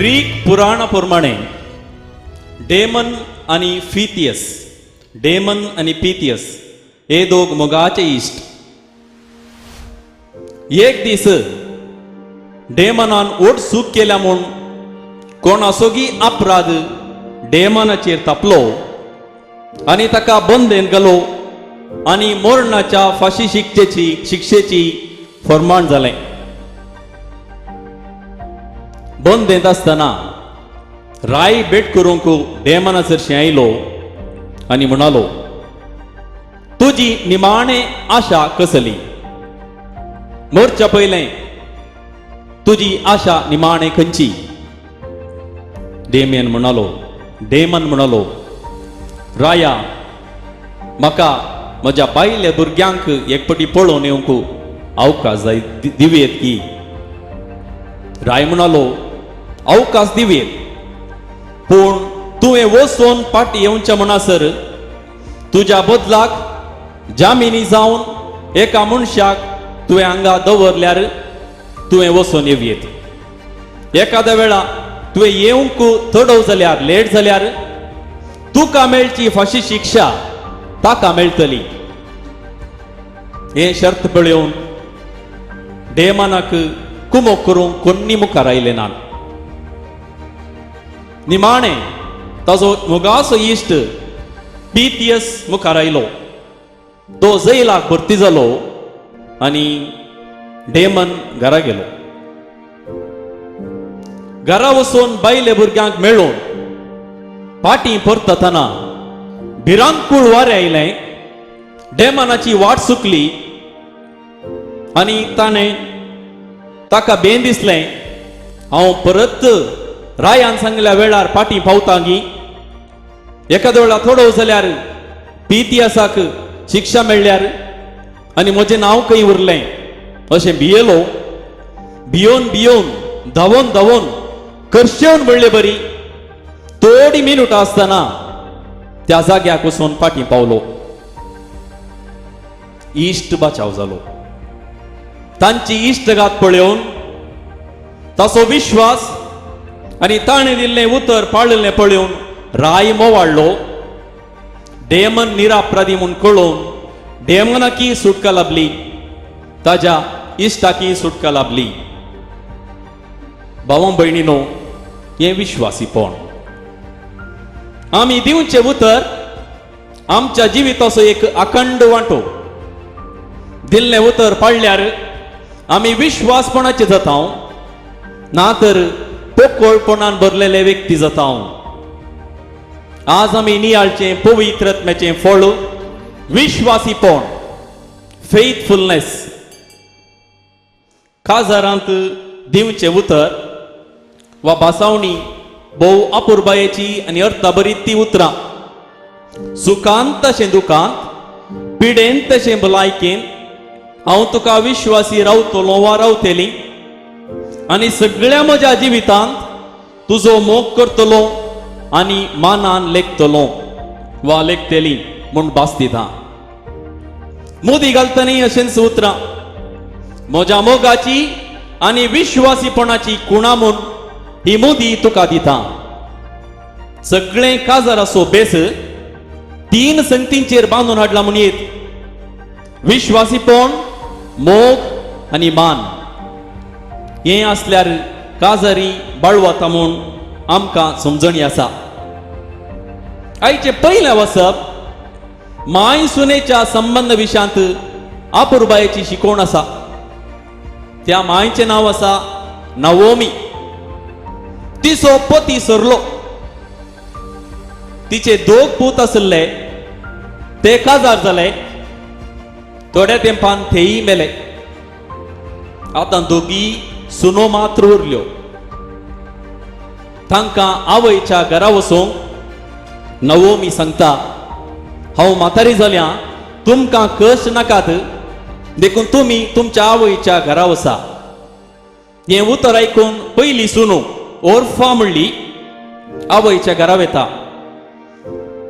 Greek पुराणाप्रमाणे Damon आणि पिथियस हे दोग मोगाचे इश्ट. एक दीस डेमनान ओट सूक केल्या म्हूण कोणासोगी अपराध डेमनाचेर तापलो आणि ताका बंदेन घालो आणि मोरणाच्या फाशी शिक्षेची फरमाण जालें. बंदेंत आसतना राय भेट करूंक डेमनाचेर आयलो आणि म्हणालो, तुजी निमाणे आशा कसली? मोरच्या पयलें तुजी आशा निमाणे खंयची? डेमन म्हणालो, राया, म्हाका म्हज्या बायल्या भुरग्यांक एकपटी पळोवन येवंक अवकाश दिवेत की. राय म्हणालो, अवकाश दिवेत, पूण तुवें वचोन पाटी येवच्या म्हणसर तुज्या बदलाक जामिनी जावन एका मनशाक तुवें हांगा दवरल्यार तुवें वचोन येवयेत. एखाद्या वेळा तुवें येवंक तडव जाल्यार, लेट जाल्यार तुका मेळची फाशी शिक्षा ताका मेळटली. हे शर्त पळोवन डेमनाक कुमोक करूंक कोणी मुखार आयले ना. निमाणे ताजो मोगाचो इश्ट पिथियस मुखार आयलो. तो जैलाक भरती जालो आणि डेमन घरा गेलो. घरा वचून बायले भुरग्यांक मेळून पाटी परतना भिरांकूळ वारें आयलें. डेमनाची वाट चुकली आणि ताणें ताका बेन दिसलें, हांव परत रायान सांगल्या वेळार पाटी पावता गी. एखाद्या वेळा थोडो जाल्यार पिथियसाक शिक्षा मेळ्ळ्यार आनी म्हजें नांव खंय उरलें अशें भियेलो. भियोन धांवोन करशेवन म्हणले बरी थोडी मिनटां आसतना त्या जाग्याक वचून पाटी पावलो. इश्ट बचाव जालो. तांची इश्टघात पळोवन ताचो विश्वास आणि ताणें दिल्लें उतर पाळिल्लें पळोवन राय मोवाळ्ळो. डेमन निरापराधी म्हूण कळोवन डेमनाकी सुटका लाभली, ताज्या इश्टाकी सुटका लाभली. भावां भयणीनो, हें विश्वासीपण. आमी दिवचें उतर आमच्या जिविताचो एक अखंड वांटो. दिल्लें उतर पाळ्ळ्यार आमी विश्वासपणाचे जाता, ना तर पोकळपणान भरलेले व्यक्ती जाता. आज आमी नियाळचें पवित्रत्म्याचें फळ विश्वासीपण, फेथफुलनेस. काजारांत दिवचें उतर वा भासावणी भोव अपुरबायेची आनी अर्थाभरीत ती उतरां. सुखांत तशें दुखांत, पिडेंत तशें भलायकेन हांव तुका विश्वासी रावतलो वा रावतली आनी सगळ्या म्हज्या जिवितांत तुजो मोग करतलो आनी मानान लेखतलो वा लेखतली म्हूण भास दिता. मोदी घालतनी अशेंच उतरां. म्हज्या मोगाची आनी विश्वासीपणाची खुणा म्हूण ही मोदी तुका दिता. सगळें काजाराचो बेस 3 संगतींचेर बांदून हाडला म्हूण येत. विश्वासीपण, मोग आनी मान. हें आसल्यार काजारी बाळवता म्हूण आमकां समजणी आसा. आयचे पयलें वचप माय सुनेच्या संबंद विशयांत अपुरबायेची शिकवण आसा. त्या मायेचें नांव आसा नवोमी. तिचो पती सरलो. तिचे 2 पूत आसले, ते काजार जाले. थोड्या तेंपान तेयी मेले. आतां दोगी सुनो मात्र उरल्यो. तांकां आवयच्या घरा वचूंक नवोमी सांगता, हांव म्हातारी जाल्यां, तुमकां कश्ट नाकात, देखून तुमी तुमच्या आवयच्या घरा वचा. हें उतर आयकून पयली सुनो ओर्फा म्हणली आवयच्या घरा वेता.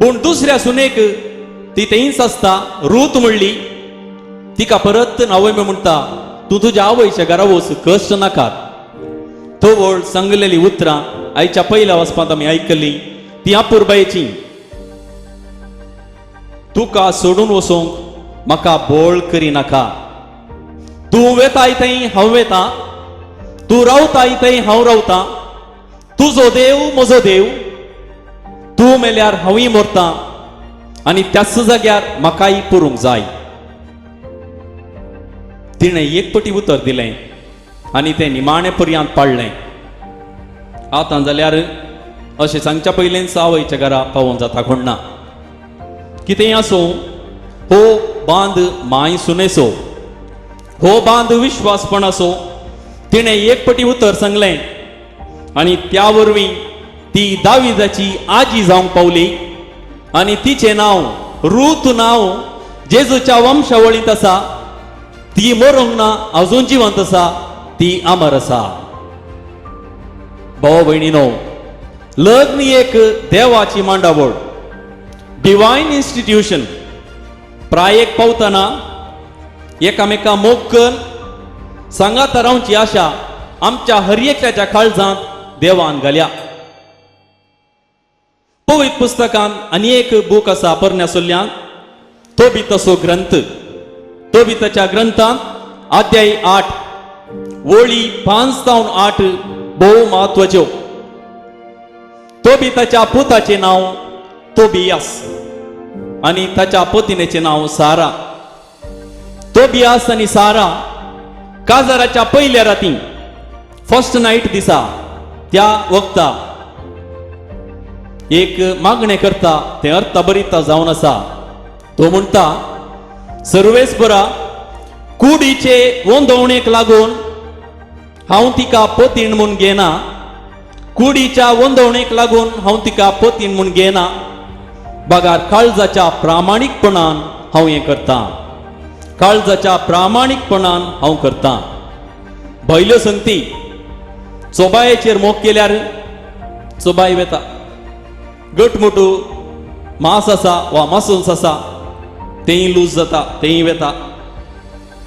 पूण दुसऱ्या सुनेक ती थंयच आसता रूत म्हणली. तिका परत नवोमी म्हणटा, तू तुझ्या आवयच्या घरा वच, कश्ट नाकात. थोवळ सांगलेली उतरां आयच्या पहिल्या वचपांत आमी आयकली ती अपुर्बायेची. तुका सोडून वचूंक म्हाका बोळ करी नाका. तूं वेता थंय हांव वेता, तूं रावता थंय हांव रावतां. तुजो देव म्हजो देव, तूं मेल्यार हांवूय मरतां आनी त्याच जाग्यार म्हाकाय पुरूंक जाय. तिणें एकपटी उतर दिलें आनी तें निमाणे पर्यंत पाडलें. आतां जाल्यार अशें सांगच्या पयलींच आवयच्या घरा पावोवंक जाता कोण ना. कितेंय आसूं, हो बांद माय सुनेसो, हो बांद विश्वासपण असो, तिणें एकपटी उतर सांगलें आनी त्या वरवीं ती दाविदाची आजी जावंक पावली आनी तिचें नांव रूथ नांव जेजूच्या वंशावळींत आसा. ती मरूंक ना, अजून जिवंत आसा, ती अमर आसा. भाव भयणीनो, लग्न एक देवाची मांडावळ, डिवायन इन्स्टिट्यूशन. प्रायेक पावतना एकामेका मोग करून सांगात रावची आशा आमच्या हर एकल्याच्या काळजांत देवान घाल्या. पवित्र पुस्तकांत आनी एक बूक आसा परण्यासोल्ल्यान, तो बी तसो ग्रंथ. तो बी ताच्या ग्रंथांत अध्याय 8 वळी 5 ते 8 भोव म्हत्वाच्यो. तो बी ताच्या पुताचें नांव तोबियास आनी ताच्या पत्नीचें नांव सारा. तोबियास आनी सारा काजाराच्या पयल्या राती, फर्स्ट नायट दिसा, त्या वक्ता एक मागणें करता. तें अर्थबरीत जावन आसा. तो म्हणटा, सर्वेस्परा, कुडीचे वंदवणेक लागून हांव तिका पतीन म्हूण घेना. कुडीच्या वंदवणेक लागून हांव तिका पतीन म्हूण घेना. बागार काळजाच्या प्रामाणीकपणान हांव हें करतां. काळजाच्या प्रामाणीकपणान हांव करतां. भयल्यो संगती, चोबायेचेर मोग केल्यार चोबाय वेता. गटमुटू मांस आसा वा मसूस आसा तेंय लूज जाता, तेंय वेता.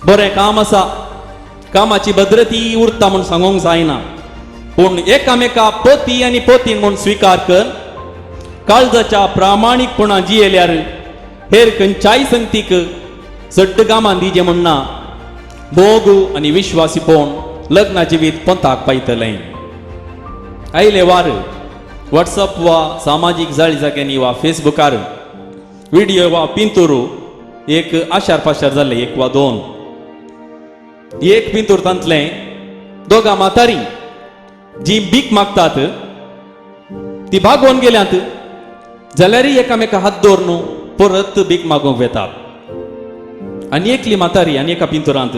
बरें काम आसा, कामाची भद्रती उरता म्हूण सांगूंक जायना. पूण एकामेका पती आनी पतीन म्हूण स्विकार कर. काळजाच्या प्रामाणीकपणान जियेल्यार हेर खंयच्याय संगतीक सड्ड कामान दिजें म्हणना. मोग आनी विश्वासीपण लग्ना जिवीत पंथाक पायतलें. आयले वार व्हॉट्सअप वा सामाजीक जाळी जाग्यांनी वा फेसबुकार व्हिडिओ वा पिंतूर एक आशार पाशार जाल्ले, एक वा दोन. एक पिंतूर तांतलें दोगा म्हातारी जी भीक मागतात ती भागोवन गेल्यांत जाल्यारय एकामेका हात दवरून परत भीक मागोवंक वेतात. आनी एकली म्हातारी आनी एका पिंतुरांत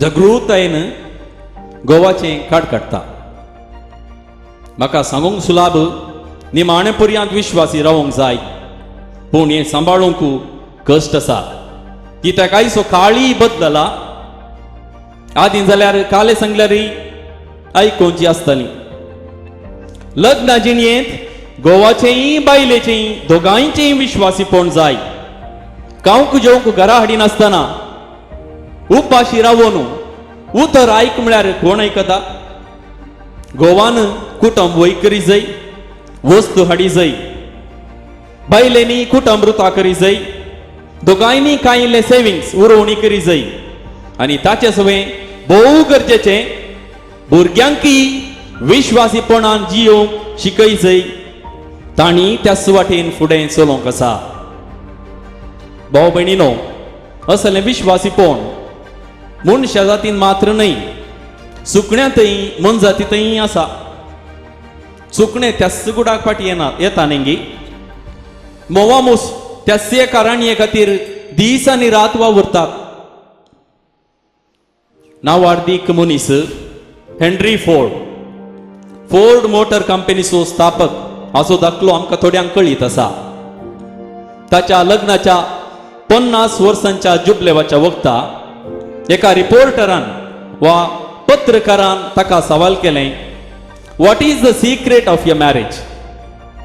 जागृतायेन गोवाचें काड काडटा. म्हाका सांगूंक सुलाभ, निमाणे पर्यंत विश्वासी रावंक जाय, पूण हें सांबाळूंक कश्ट आसा. कित्याक आयचो काळी बदलला. आदीं जाल्यार काले सांगल्यारय आयकोवची आसताली. लग्ना जिणयेंत गोवाचेंय बायलेचेंय दोगांयचेंय विश्वासीपण जाय. खावंक जेवंक घरा हाडी नासतना उपाशी रावून उतर आयक म्हळ्यार कोण आयकता. गोवान कुटुंब वय करी जाय, वस्तू हाडी जाय. बायलेनी कुटुंब वृता करी जाय. दोगांयनी कांय इल्ले सेविंग्स उरोवणी करी जाय. आनी ताचे सवें भोव गरजेचें भुरग्यांकी विश्वासीपणान जियोवंक शिकय जाय. तांणी त्याच वाटेन फुडें चलोवंक आसा. भाव भयणीनो, असलें विश्वासीपण मनशा जातीन मात्र न्हय, सुकण्यांतय मन जातींतय आसा. सुकणें त्याच गुडाक फाटी येता नेंगी. मोवामूस त्याच कारणे खातीर दीस आनी रात वावुरतात. नांवार्दीक मनीस हेनरी फोर्ड, फोर्ड मोटर कंपनीचो स्थापक हाचो दाखलो आमकां थोड्यांक कळीत आसा. ताच्या लग्नाच्या 50 वर्सांच्या जुबलेवाच्या वक्ता एका रिपोर्टरान वा पत्रकारान ताका सवाल केलें, what is the secret of your marriage?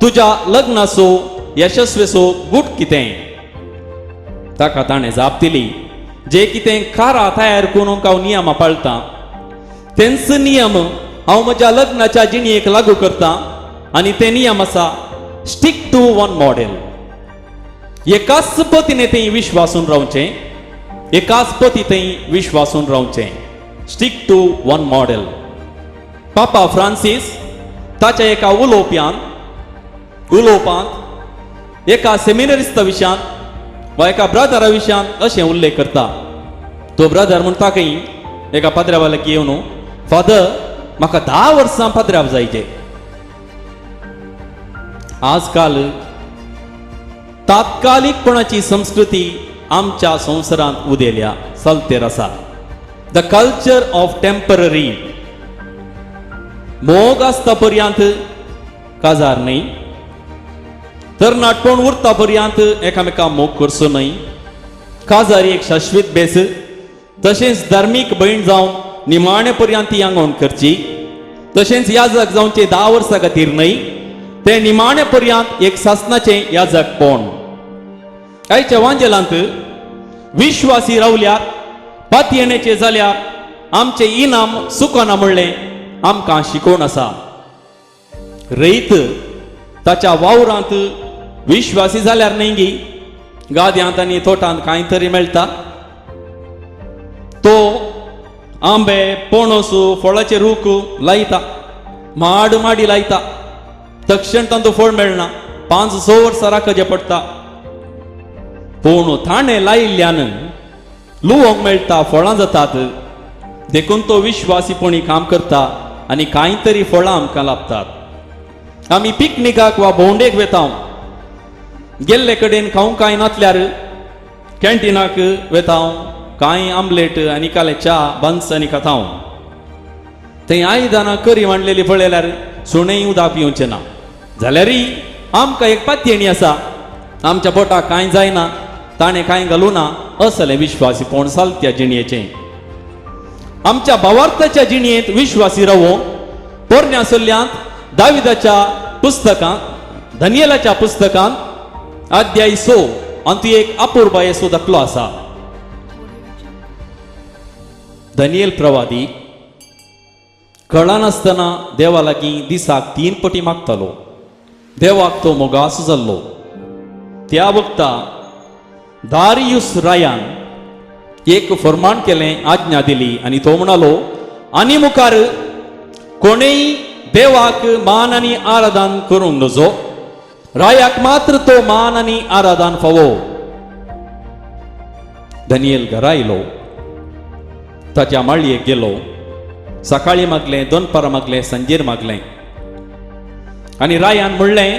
तुज्या लग्नाचो यशस्वेचो गूट कितें? ताका ताणें जाप दिली, जे कितें खारा तयार करून हांव नियमां पाळटां तेंच नियम हांव म्हज्या लग्नाच्या जिणयेक लागू करता आनी ते नियम आसा स्टिक टू वन मॉडेल. एकाच पतीने थंय विश्वासून रावचें, एकाच पती थंय विश्वासून रावचें. Stick to one model. पापा फ्रांसीस ताच्या एका उलोवपांत एका सेमिनरिस्ता विशयान वा एका ब्रदरा विशयान अशें उल्लेख करता. तो ब्रदर म्हणटा की एका पाद्र्यावाल्याक येवन, फादर म्हाका 10 वर्सां पाद्र्याव जायचे. आजकाल तात्कालिकपणाची संस्कृती आमच्या संवसारांत उदेल्या चलतेर आसा. The culture of temporary. मोग आसता पर्यंत काजार न्हय, तरणाटपण उरता पर्यंत एकामेका मोग करचो न्हय. काजार एक शाश्वीत बेस. तशेंच धार्मीक भयण जावन निमाणे पर्यंत आंगवण करची. तशेंच याजक जावचे 10 वर्सां खातीर न्हय, ते निमाणे पर्यंत एक सासनाचें याजकपण. आयच्या वांजेलांत विश्वासी रावल्यार पातयेणेचे जाल्यार आमचे इनाम सुकना म्हणलें आमकां शिकोवन आसा. रैत ताच्या वावरांत विश्वासी जाल्यार न्हय, गाद्यांत आनी तोटांत कांय तरी मेळटा. तो आंबे, पणस, फळाचे रूख लायता, माडी लायता. तक्षण तांचो फळ मेळना, 5-6 वर्सां राखचे पडटा. पूण थाणे लायिल्ल्यान लुवंक मेळटा, फळां जातात. देखून तो विश्वासीपणी काम करता आनी कांय तरी फळां आमकां लाभतात. आमी पिकनिकाक वा भोंवडेक वेता, गेल्ले कडेन खावंक कांय नासल्यार कॅन्टिनाक वेता, कांय आमलेट आनी काले च्या बन्स आनी खाता. थंय आयदनां करी मांडलेली पळयल्यार सुणें उदक पिवचें ना. जाल्यारय आमकां एक पातयेणी आसा, आमच्या पोटाक कांय जायना, ताणें कांय घालूना असलें विश्वासीपण चलत्या जिणयेचें. आमच्या भावार्थाच्या जिणयेंत विश्वासी रावो. पोरण्या सल्ल्यांत दाविदाच्या पुस्तकांत, दानियेलाच्या पुस्तकांत अध्याय 6 हातूंत एक अपूर्व येसो दाखलो आसा. दानियेल प्रवादी कळनासतना देवा लागीं दिसाक 3 पटी मागतालो. देवाक तो मोगास जाल्लो. त्या वक्ता दारियुस रायान एक फरमान केलें, आज्ञा दिली आनी तो म्हणालो, आनी मुखार कोणेय देवाक मान आनी आराधन करूंक नजो. रायाक मात्र तो मान आनी आराधन फावो. दानियेल घरा येयलो, ताच्या माळयेक गेलो. सकाळीं मागलें, दनपारां मागलें, सांजेर मागलें. आनी रायान म्हणलें,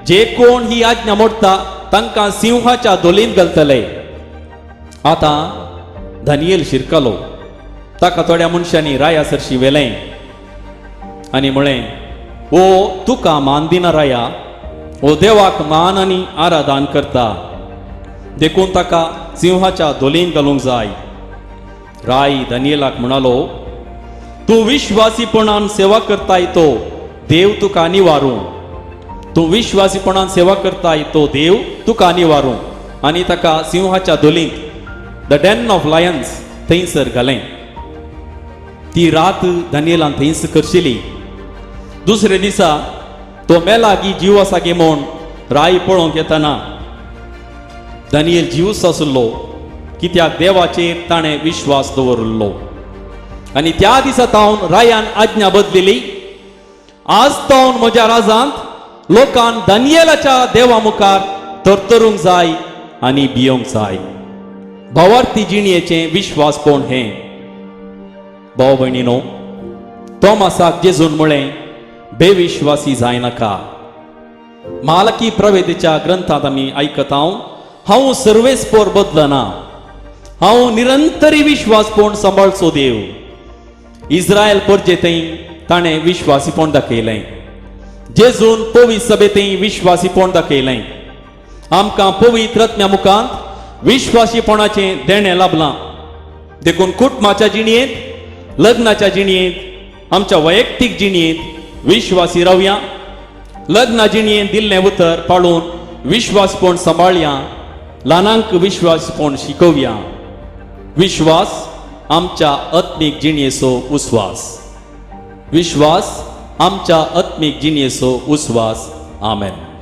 जे कोण ही आज्ञा मोडटा तांकां सिंहाच्या दोलींत घालतले. आतां दानियेल शिरकालो. ताका थोड्या मनशांनी राया सरशी व्हेलें आनी म्हळें, ओ तुका मान दिना राया, ओ देवाक मान आनी आराधन करता, देखून ताका सिंहाच्या दोलींत घालूंक जाय. राय दानियेलाक म्हणालो, तूं विश्वासीपणान सेवा करताय तो देव तुका निवारूं. तूं विश्वासीपणान सेवा करताय तो देव तुका निवारूं. आनी ताका सिंहाच्या दोलींत, द डेन ऑफ लायन्स, थंयसर घालें. ती रात दानियेलान थंयच करशिली. दुसरे दिसा तो मेलागी जीव आसा गे म्हूण राय पळोवंक येतना दानियेल जीवस आसलो, कित्याक देवाचेर ताणें विश्वास दवरलो. आनी त्या दिसा तावन रायान आज्ञा बदलिली, आज तावन म्हज्या राजांत लोकांन दानियेलाच्या देवा मुखार तरतरूंक जाय आनी भियोंक जाय. भावार्थी जिणयेचें विश्वासपण हें. भाव भयणीनो, तोमासाक जेजून म्हळें, बेविश्वासी जाय नाका. मालकी प्रवेदेच्या ग्रंथांत आमी आयकता, हांव सर्वेस्पोर बदलना, हांव निरंतरी विश्वासपण सांबाळचो देव. इस्रायल परजेतय ताणें विश्वासीपण दाखयलें. जेजून पवित्र सभेतय विश्वासीपण दाखयलें. आमकां पवित्र आत्म्या मुखांत विश्वासीपणाचें देणें लाभलां. देखून कुटुंबाच्या जिणयेंत, लग्नाच्या जिणयेंत, आमच्या वैयक्तीक जिणयेंत विश्वासी रावया. लग्ना जिणयेंत दिल्लें उतर पाळून विश्वासपण सांबाळया. ल्हानांक विश्वासपण शिकोवया. विश्वास आमच्या आत्मीक जिणयेचो उस्वास. विश्वास आमच्या आत्मिक जिणेचो उस्वास. आमेन.